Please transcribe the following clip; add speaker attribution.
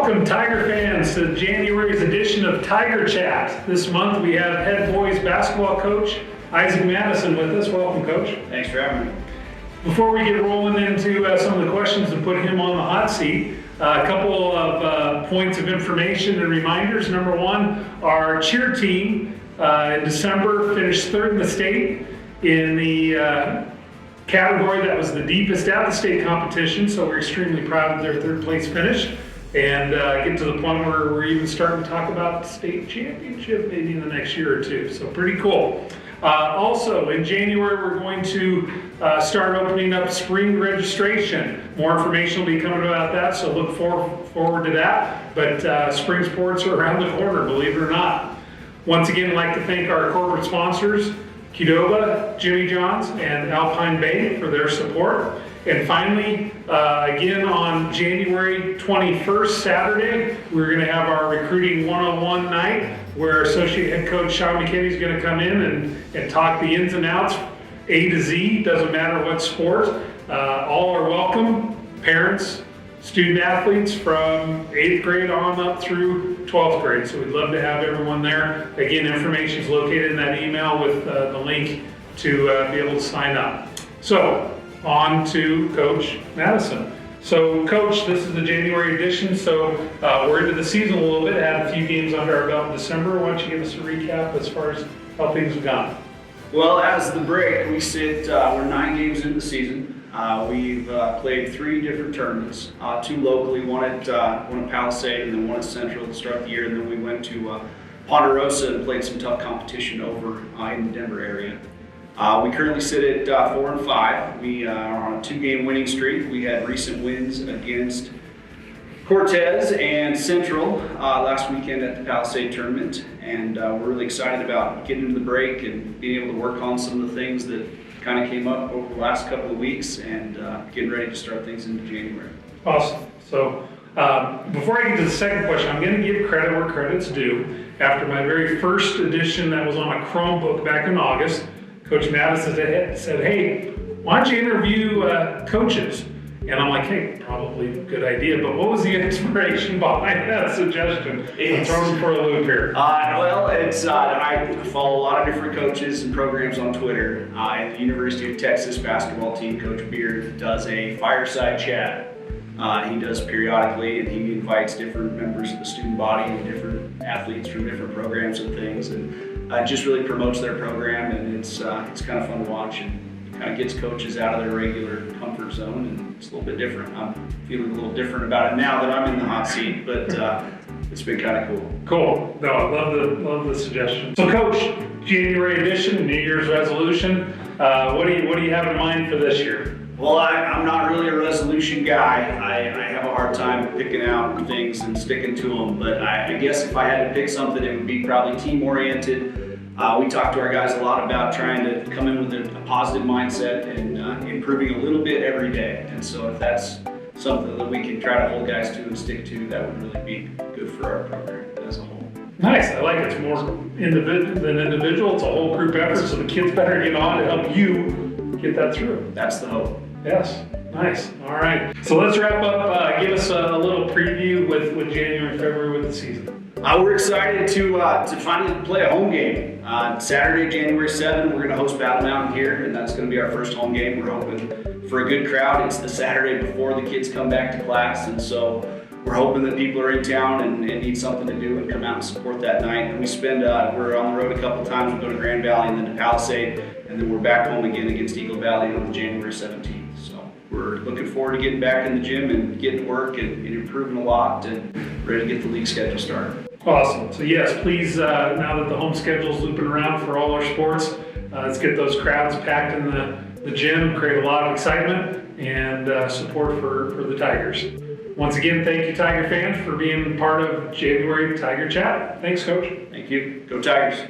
Speaker 1: Welcome, Tiger fans, to January's edition of Tiger Chat. This month we have head boys basketball coach Isaac Madison with us. Welcome, Coach.
Speaker 2: Thanks for having me.
Speaker 1: Before we get rolling into some of the questions and put him on the hot seat, a couple of points of information and reminders. Number one, our cheer team in December finished third in the state in the category that was the deepest at the state competition, so we're extremely proud of their third place finish and get to the point where we're even starting to talk about the state championship maybe in the next year or two, so pretty cool. Also, in January, we're going to start opening up spring registration. More information will be coming about that, so look forward to that. But spring sports are around the corner, believe it or not. Once again, I'd like to thank our corporate sponsors, Qdoba, Jimmy John's, and Alpine Bay for their support. And finally, again on January 21st, Saturday, we're going to have our recruiting 101 night where Associate Head Coach Sean McKinney is going to come in and talk the ins and outs, A to Z, doesn't matter what sport. All are welcome, parents, student athletes from 8th grade on up through 12th grade. So we'd love to have everyone there. Again, information is located in that email with the link to be able to sign up. So on to Coach Madison. So Coach, this is the January edition, so we're into the season a little bit, had a few games under our belt in December. Why don't you give us a recap as far as how things have gone?
Speaker 2: Well, as the break, we sit, we're 9 games into the season. We've played 3 different tournaments, 2 locally, one at Palisade and then one at Central to start the year, and then we went to Ponderosa and played some tough competition over in the Denver area. We currently sit at 4-5. We are on a 2-game winning streak. We had recent wins against Cortez and Central last weekend at the Palisade tournament, and we're really excited about getting into the break and being able to work on some of the things that kind of came up over the last couple of weeks and getting ready to start things into January.
Speaker 1: Awesome. So before I get to the second question, I'm going to give credit where credit's due. After my very first edition that was on a Chromebook back in August, Coach Madison said, hey, why don't you interview coaches? And I'm like, hey, probably a good idea, but what was the inspiration behind that suggestion? I'm throwing for a loop here.
Speaker 2: Well, it's I follow a lot of different coaches and programs on Twitter. At the University of Texas basketball team, Coach Beard does a fireside chat. He does periodically, and he invites different members of the student body and different athletes from different programs and things, and just really promotes their program, and it's kind of fun to watch, and kind of gets coaches out of their regular comfort zone, and it's a little bit different. I'm feeling a little different about it now that I'm in the hot seat, but it's been kind of cool.
Speaker 1: Cool. No, I love the suggestion. So, Coach, January edition, New Year's resolution. What do you have in mind for this year?
Speaker 2: Well, I'm not really a resolution guy. I have a hard time picking out things and sticking to them, but I guess if I had to pick something, it would be probably team-oriented. We talk to our guys a lot about trying to come in with a positive mindset and improving a little bit every day. And so if that's something that we can try to hold guys to and stick to, that would really be good for our program as a whole.
Speaker 1: Nice. I like it. It's more individual. It's a whole group effort, so the kids better get on to help you get that through.
Speaker 2: That's the hope.
Speaker 1: Yes. Nice. All right. So let's wrap up. Give us a little preview with January and February with the season.
Speaker 2: We're excited to finally play a home game. Saturday, January 7th, we're going to host Battle Mountain here, and that's going to be our first home game. We're hoping for a good crowd. It's the Saturday before the kids come back to class, and so we're hoping that people are in town and need something to do and come out and support that night. And we're on the road a couple times. We go to Grand Valley and then to Palisade, and then we're back home again against Eagle Valley on January 17th. So we're looking forward to getting back in the gym and getting to work and improving a lot and ready to get the league schedule started.
Speaker 1: Awesome. So yes, please, now that the home schedule is looping around for all our sports, let's get those crowds packed in the gym, create a lot of excitement and support for the Tigers. Once again, thank you, Tiger fans, for being part of January Tiger Chat. Thanks, Coach.
Speaker 2: Thank you. Go Tigers.